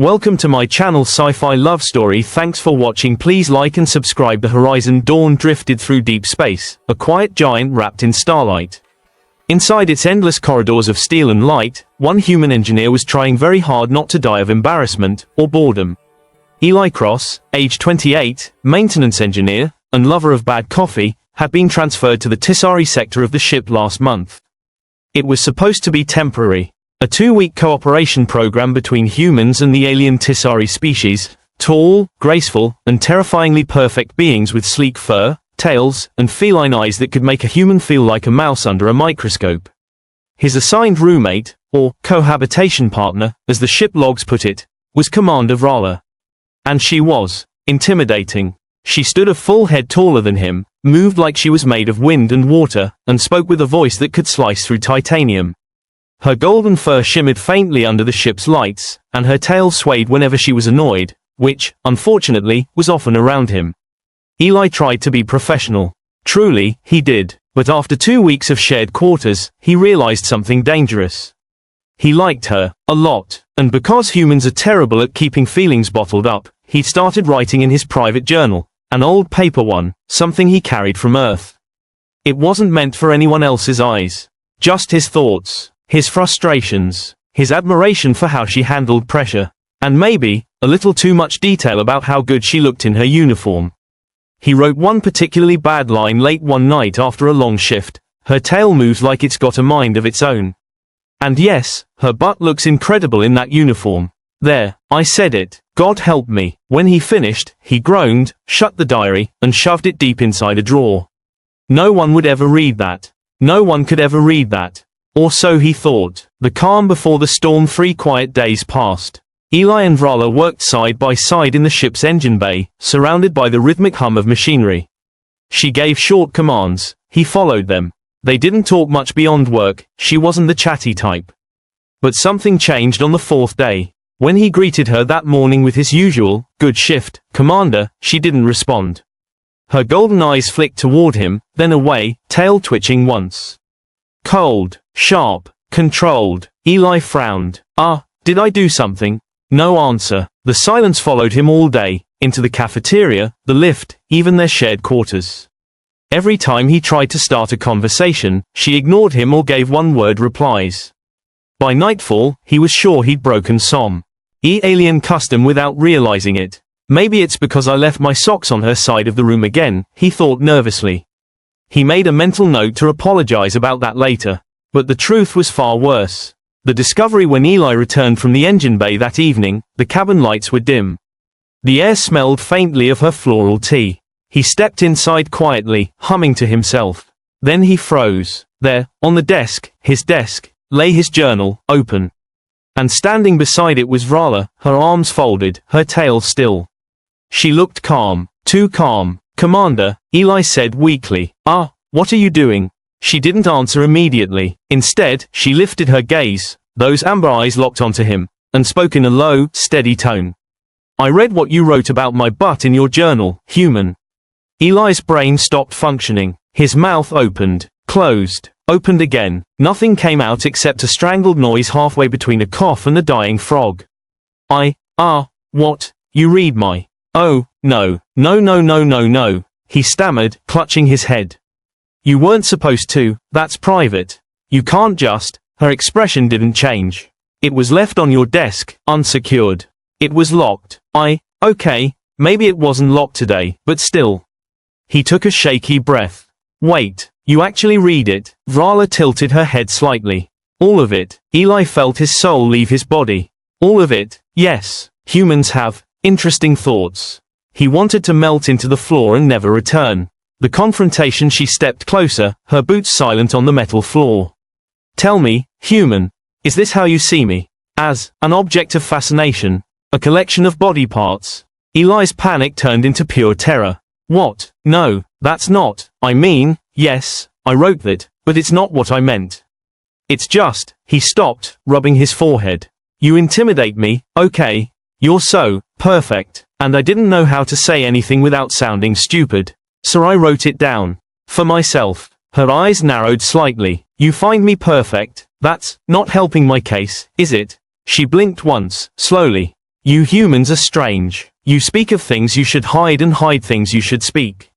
Welcome to my channel Sci-Fi Love Story. Thanks for watching. Please like and subscribe. The horizon dawn drifted through deep space, a quiet giant wrapped in starlight. Inside its endless corridors of steel and light, one human engineer was trying very hard not to die of embarrassment or boredom. Eli Cross, age 28, maintenance engineer, and lover of bad coffee, had been transferred to the Tisari sector of the ship last month. It was supposed to be temporary. A 2-week cooperation program between humans and the alien Tisari species, tall, graceful, and terrifyingly perfect beings with sleek fur, tails, and feline eyes that could make a human feel like a mouse under a microscope. His assigned roommate, or cohabitation partner, as the ship logs put it, was Commander Vrala. And she was intimidating. She stood a full head taller than him, moved like she was made of wind and water, and spoke with a voice that could slice through titanium. Her golden fur shimmered faintly under the ship's lights, and her tail swayed whenever she was annoyed, which, unfortunately, was often around him. Eli tried to be professional. Truly, he did, but after 2 weeks of shared quarters, he realized something dangerous. He liked her, a lot, and because humans are terrible at keeping feelings bottled up, he started writing in his private journal, an old paper one, something he carried from Earth. It wasn't meant for anyone else's eyes. Just his thoughts. His frustrations, his admiration for how she handled pressure, and maybe, a little too much detail about how good she looked in her uniform. He wrote one particularly bad line late one night after a long shift: "Her tail moves like it's got a mind of its own. And yes, her butt looks incredible in that uniform. There, I said it, God help me." When he finished, he groaned, shut the diary, and shoved it deep inside a drawer. No one would ever read that. No one could ever read that. Or so he thought. The calm before the storm. 3 quiet days passed. Eli and Vrala worked side by side in the ship's engine bay, surrounded by the rhythmic hum of machinery. She gave short commands. He followed them. They didn't talk much beyond work. She wasn't the chatty type. But something changed on the 4th day. When he greeted her that morning with his usual, "Good shift, Commander," she didn't respond. Her golden eyes flicked toward him, then away, tail twitching once. Cold, sharp, controlled. Eli frowned. Did I do something? No answer. The silence followed him all day, into the cafeteria, the lift, even their shared quarters. Every time he tried to start a conversation, she ignored him or gave one-word replies. By nightfall, he was sure he'd broken some alien custom without realizing it. Maybe it's because I left my socks on her side of the room again, he thought nervously. He made a mental note to apologize about that later. But the truth was far worse. The discovery when Eli returned from the engine bay that evening: the cabin lights were dim. The air smelled faintly of her floral tea. He stepped inside quietly, humming to himself. Then he froze. There, on the desk, his desk, lay his journal, open. And standing beside it was Vrala, her arms folded, her tail still. She looked calm, too calm. "Commander," Eli said weakly. What are you doing?" She didn't answer immediately. Instead, she lifted her gaze, those amber eyes locked onto him, and spoke in a low, steady tone. "I read what you wrote about my butt in your journal, human." Eli's brain stopped functioning. His mouth opened, closed, opened again. Nothing came out except a strangled noise halfway between a cough and a dying frog. What? You read my... Oh, no, no, he stammered, clutching his head. "You weren't supposed to, that's private. You can't just..." Her expression didn't change. "It was left on your desk, unsecured. It was locked." Okay, maybe it wasn't locked today, but still." He took a shaky breath. "Wait, you actually read it?" Vrala tilted her head slightly. "All of it." Eli felt his soul leave his body. "All of it, yes. Humans have interesting thoughts." He wanted to melt into the floor and never return. The confrontation. She stepped closer, her boots silent on the metal floor. "Tell me, human, is this how you see me? As an object of fascination? A collection of body parts?" Eli's panic turned into pure terror. "What? No, that's not. I mean, yes, I wrote that, but it's not what I meant. It's just..." He stopped, rubbing his forehead. "You intimidate me, okay? You're so perfect, and I didn't know how to say anything without sounding stupid. So I wrote it down. For myself." Her eyes narrowed slightly. "You find me perfect? That's not helping my case, is it?" She blinked once, slowly. You humans are strange. You speak of things you should hide and hide things you should speak.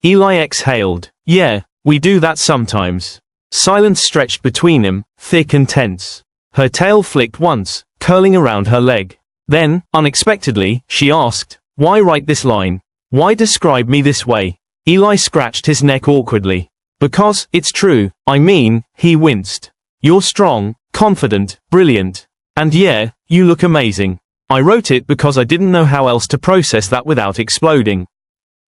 Eli exhaled. Yeah, we do that sometimes. Silence stretched between them, thick and tense. Her tail flicked once, curling around her leg. Then, unexpectedly, she asked, "Why write this line? Why describe me this way?" Eli scratched his neck awkwardly. "Because, it's true, I mean," he winced. "You're strong, confident, brilliant. And yeah, you look amazing. I wrote it because I didn't know how else to process that without exploding."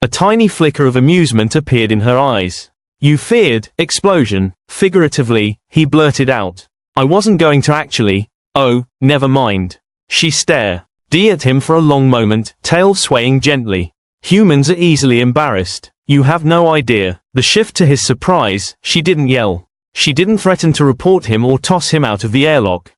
A tiny flicker of amusement appeared in her eyes. "You feared explosion, figuratively," he blurted out. "I wasn't going to actually." "Oh, never mind." She stared at him for a long moment, tail swaying gently. "Humans are easily embarrassed. You have no idea." The shift to his surprise, she didn't yell. She didn't threaten to report him or toss him out of the airlock.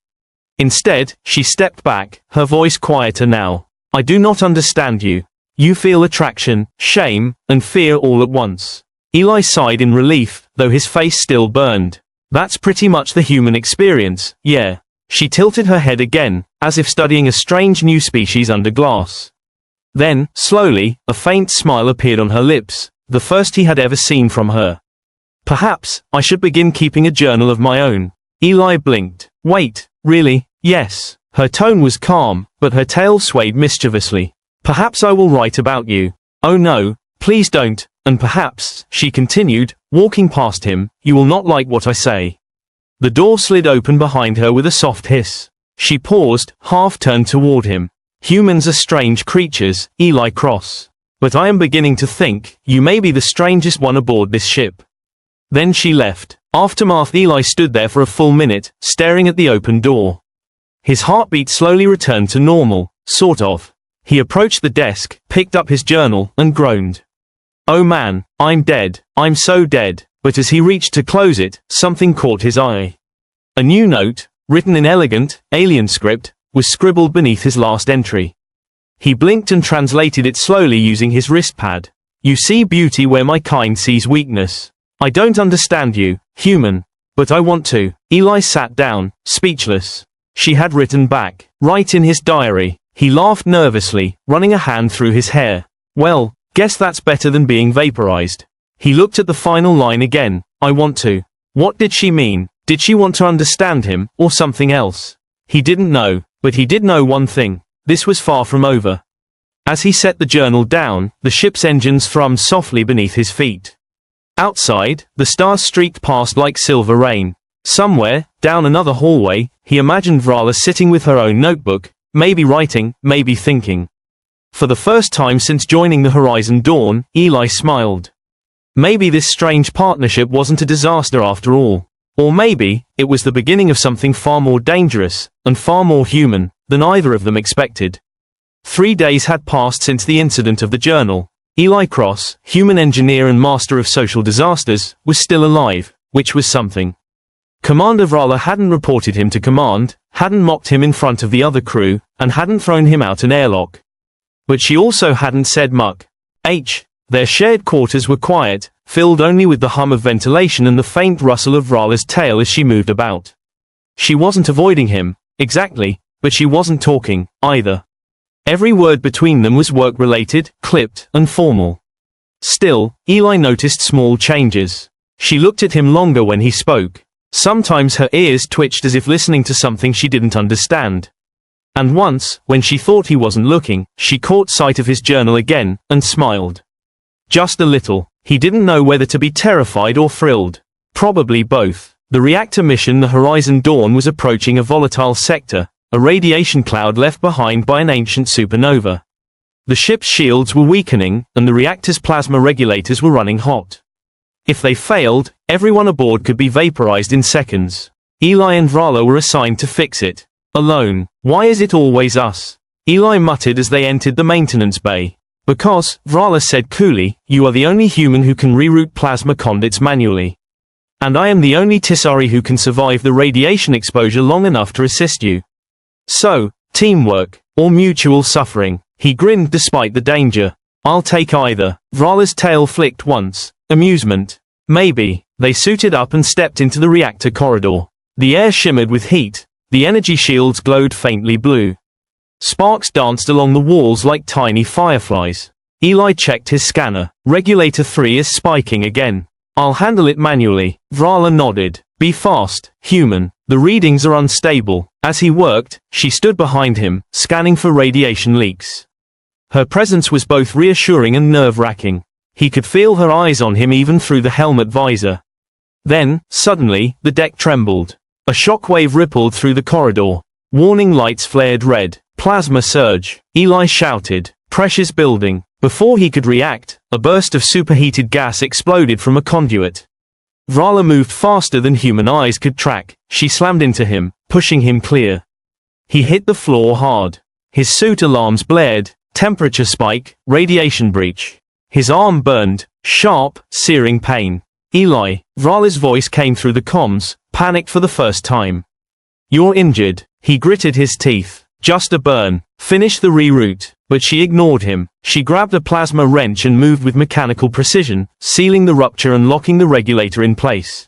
Instead, she stepped back, her voice quieter now. "I do not understand you. You feel attraction, shame, and fear all at once." Eli sighed in relief, though his face still burned. "That's pretty much the human experience, yeah." She tilted her head again, as if studying a strange new species under glass. Then, slowly, a faint smile appeared on her lips, the first he had ever seen from her. "Perhaps, I should begin keeping a journal of my own." Eli blinked. "Wait, really?" "Yes." Her tone was calm, but her tail swayed mischievously. "Perhaps I will write about you." "Oh no, please don't, and perhaps," she continued, walking past him, "you will not like what I say." The door slid open behind her with a soft hiss. She paused, half turned toward him. "Humans are strange creatures, Eli Cross. But I am beginning to think, you may be the strangest one aboard this ship." Then she left. Aftermath. Eli stood there for a full minute, staring at the open door. His heartbeat slowly returned to normal, sort of. He approached the desk, picked up his journal, and groaned. "Oh man, I'm dead, I'm so dead." But as he reached to close it, something caught his eye. A new note, written in elegant, alien script, was scribbled beneath his last entry. He blinked and translated it slowly using his wrist pad. "You see beauty where my kind sees weakness. I don't understand you, human. But I want to." Eli sat down, speechless. She had written back, right in his diary. He laughed nervously, running a hand through his hair. "Well, guess that's better than being vaporized." He looked at the final line again. "I want to." What did she mean? Did she want to understand him, or something else? He didn't know, but he did know one thing. This was far from over. As he set the journal down, the ship's engines thrummed softly beneath his feet. Outside, the stars streaked past like silver rain. Somewhere, down another hallway, he imagined Vrala sitting with her own notebook, maybe writing, maybe thinking. For the first time since joining the Horizon Dawn, Eli smiled. Maybe this strange partnership wasn't a disaster after all. Or maybe, it was the beginning of something far more dangerous, and far more human, than either of them expected. 3 days had passed since the incident of the journal. Eli Cross, human engineer and master of social disasters, was still alive, which was something. Commander Vrala hadn't reported him to command, hadn't mocked him in front of the other crew, and hadn't thrown him out an airlock. But she also hadn't said much. Their shared quarters were quiet, filled only with the hum of ventilation and the faint rustle of Vrala's tail as she moved about. She wasn't avoiding him, exactly, but she wasn't talking, either. Every word between them was work-related, clipped, and formal. Still, Eli noticed small changes. She looked at him longer when he spoke. Sometimes her ears twitched as if listening to something she didn't understand. And once, when she thought he wasn't looking, she caught sight of his journal again, and smiled. Just a little. He didn't know whether to be terrified or thrilled. Probably both. The reactor mission the Horizon Dawn was approaching a volatile sector, a radiation cloud left behind by an ancient supernova. The ship's shields were weakening, and the reactor's plasma regulators were running hot. If they failed, everyone aboard could be vaporized in seconds. Eli and Vrala were assigned to fix it. Alone. Why is it always us? Eli muttered as they entered the maintenance bay. Because, Vrala said coolly, you are the only human who can reroute plasma conduits manually. And I am the only Tisari who can survive the radiation exposure long enough to assist you. So, teamwork, or mutual suffering. He grinned despite the danger. I'll take either. Vrala's tail flicked once. Amusement. Maybe. They suited up and stepped into the reactor corridor. The air shimmered with heat. The energy shields glowed faintly blue. Sparks danced along the walls like tiny fireflies. Eli checked his scanner. Regulator 3 is spiking again. I'll handle it manually. Vrala nodded. Be fast, human. The readings are unstable. As he worked, she stood behind him, scanning for radiation leaks. Her presence was both reassuring and nerve-wracking. He could feel her eyes on him even through the helmet visor. Then, suddenly, the deck trembled. A shockwave rippled through the corridor. Warning lights flared red. Plasma surge. Eli shouted. Pressure's building. Before he could react, a burst of superheated gas exploded from a conduit. Vrala moved faster than human eyes could track. She slammed into him, pushing him clear. He hit the floor hard. His suit alarms blared. Temperature spike, radiation breach. His arm burned, sharp, searing pain. Eli, Vrala's voice came through the comms, panicked for the first time. You're injured. He gritted his teeth. Just a burn. Finish the reroute. But she ignored him. She grabbed a plasma wrench and moved with mechanical precision, sealing the rupture and locking the regulator in place.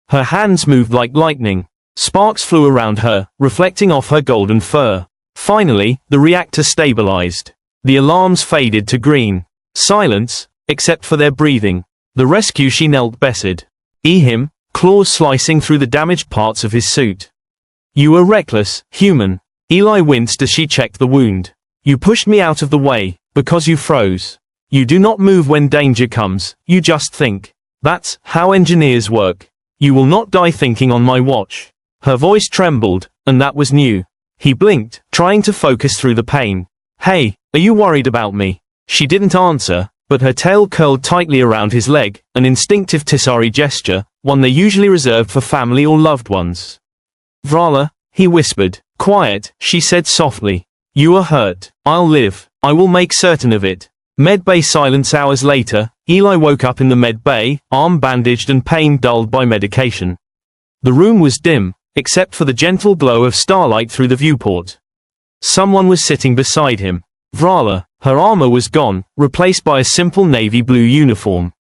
Her hands moved like lightning. Sparks flew around her, reflecting off her golden fur. Finally, the reactor stabilized. The alarms faded to green. Silence, except for their breathing. The rescue she knelt beside. Him, claws slicing through the damaged parts of his suit. You were reckless, human. Eli winced as she checked the wound. You pushed me out of the way, because you froze. You do not move when danger comes, you just think. That's how engineers work. You will not die thinking on my watch. Her voice trembled, and that was new. He blinked, trying to focus through the pain. Hey, are you worried about me? She didn't answer, but her tail curled tightly around his leg, an instinctive Tisari gesture, one they usually reserved for family or loved ones. Vrala, he whispered. Quiet, she said softly. You are hurt. I'll live. I will make certain of it. Medbay silence. Hours later, Eli woke up in the medbay, arm bandaged and pain dulled by medication. The room was dim, except for the gentle glow of starlight through the viewport. Someone was sitting beside him. Vrala. Her armor was gone, replaced by a simple navy blue uniform.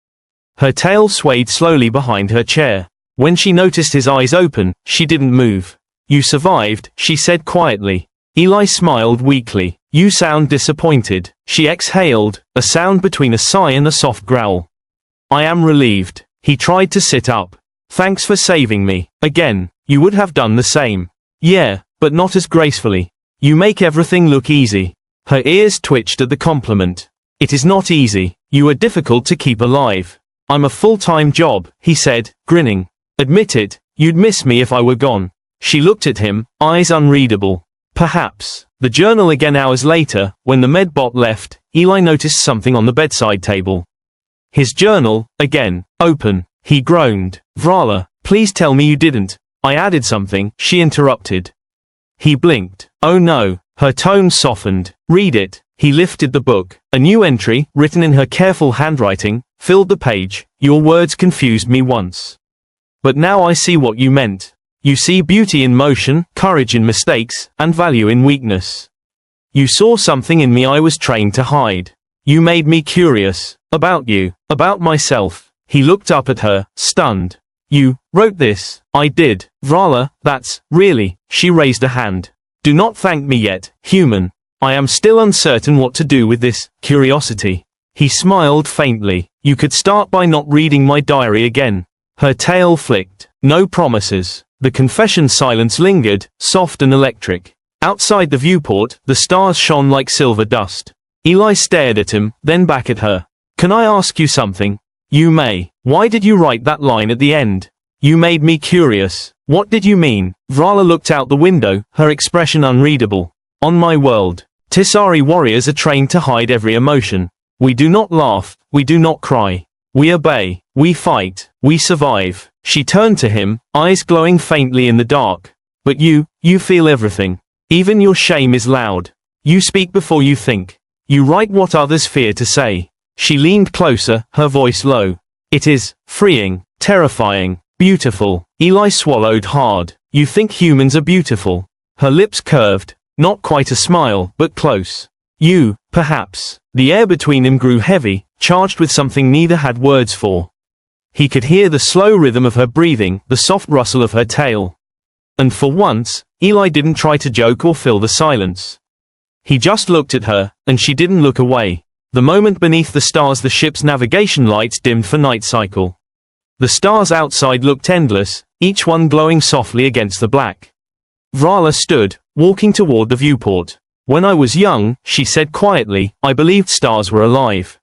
Her tail swayed slowly behind her chair. When she noticed his eyes open, she didn't move. You survived, she said quietly. Eli smiled weakly. You sound disappointed. She exhaled, a sound between a sigh and a soft growl. I am relieved. He tried to sit up. Thanks for saving me. Again, you would have done the same. Yeah, but not as gracefully. You make everything look easy. Her ears twitched at the compliment. It is not easy. You are difficult to keep alive. I'm a full-time job, he said, grinning. Admit it, you'd miss me if I were gone. She looked at him, eyes unreadable. Perhaps. The journal again. Hours later, when the medbot left, Eli noticed something on the bedside table. His journal, again, open. He groaned. Vrala, please tell me you didn't. I added something, she interrupted. He blinked. Oh no. Her tone softened. Read it. He lifted the book. A new entry, written in her careful handwriting, filled the page. Your words confused me once. But now I see what you meant. You see beauty in motion, courage in mistakes, and value in weakness. You saw something in me I was trained to hide. You made me curious. About you. About myself. He looked up at her, stunned. You wrote this. I did. Vrala, that's, really. She raised a hand. Do not thank me yet, human. I am still uncertain what to do with this curiosity. He smiled faintly. You could start by not reading my diary again. Her tail flicked. No promises. The confession silence lingered, soft and electric. Outside the viewport, the stars shone like silver dust. Eli stared at him, then back at her. Can I ask you something? You may. Why did you write that line at the end? You made me curious. What did you mean? Vrala looked out the window, her expression unreadable. On my world, Tisari warriors are trained to hide every emotion. We do not laugh, we do not cry. We obey, we fight, we survive. She turned to him, eyes glowing faintly in the dark. But you feel everything. Even your shame is loud. You speak before you think. You write what others fear to say. She leaned closer, her voice low. It is freeing, terrifying, beautiful. Eli swallowed hard. You think humans are beautiful. Her lips curved, not quite a smile, but close. You, perhaps. The air between them grew heavy, charged with something neither had words for. He could hear the slow rhythm of her breathing, the soft rustle of her tail. And for once, Eli didn't try to joke or fill the silence. He just looked at her, and she didn't look away. The moment beneath the stars the ship's navigation lights dimmed for night cycle. The stars outside looked endless, each one glowing softly against the black. Vrala stood, walking toward the viewport. When I was young, she said quietly, I believed stars were alive.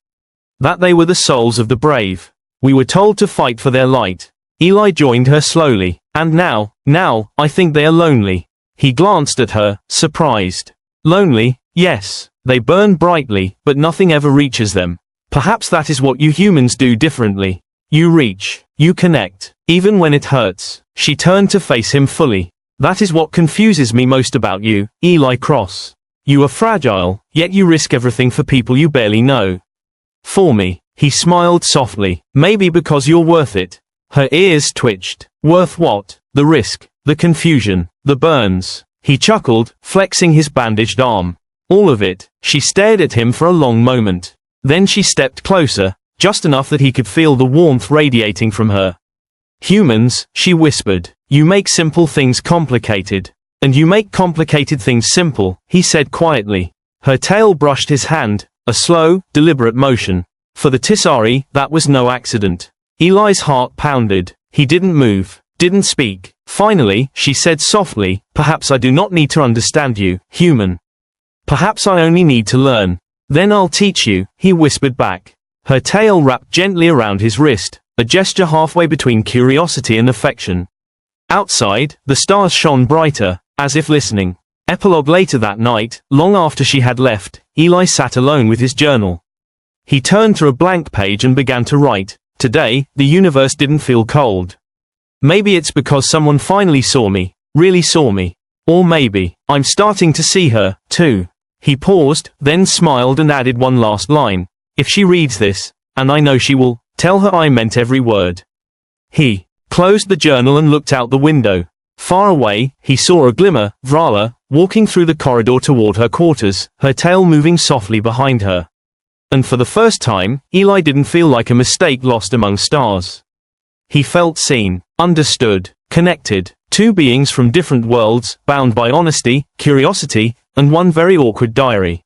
That they were the souls of the brave. We were told to fight for their light. Eli joined her slowly. And now, I think they are lonely. He glanced at her, surprised. Lonely, yes. They burn brightly, but nothing ever reaches them. Perhaps that is what you humans do differently. You reach. You connect. Even when it hurts. She turned to face him fully. That is what confuses me most about you, Eli Cross. You are fragile, yet you risk everything for people you barely know. For me. He smiled softly. Maybe because you're worth it. Her ears twitched. Worth what? The risk, the confusion, the burns. He chuckled, flexing his bandaged arm. All of it. She stared at him for a long moment. Then she stepped closer, just enough that he could feel the warmth radiating from her. Humans, she whispered, you make simple things complicated. And you make complicated things simple, he said quietly. Her tail brushed his hand, a slow, deliberate motion. For the Tisari, that was no accident. Eli's heart pounded. He didn't move, didn't speak. Finally, she said softly, perhaps I do not need to understand you, human. Perhaps I only need to learn. Then I'll teach you, he whispered back. Her tail wrapped gently around his wrist, a gesture halfway between curiosity and affection. Outside, the stars shone brighter, as if listening. Epilogue later that night, long after she had left, Eli sat alone with his journal. He turned to a blank page and began to write. Today, the universe didn't feel cold. Maybe it's because someone finally saw me, really saw me. Or maybe, I'm starting to see her, too. He paused, then smiled and added one last line. If she reads this, and I know she will, tell her I meant every word. He closed the journal and looked out the window. Far away, he saw a glimmer, Vrala, walking through the corridor toward her quarters, her tail moving softly behind her. And for the first time, Eli didn't feel like a mistake lost among stars. He felt seen, understood, connected, two beings from different worlds, bound by honesty, curiosity, and one very awkward diary.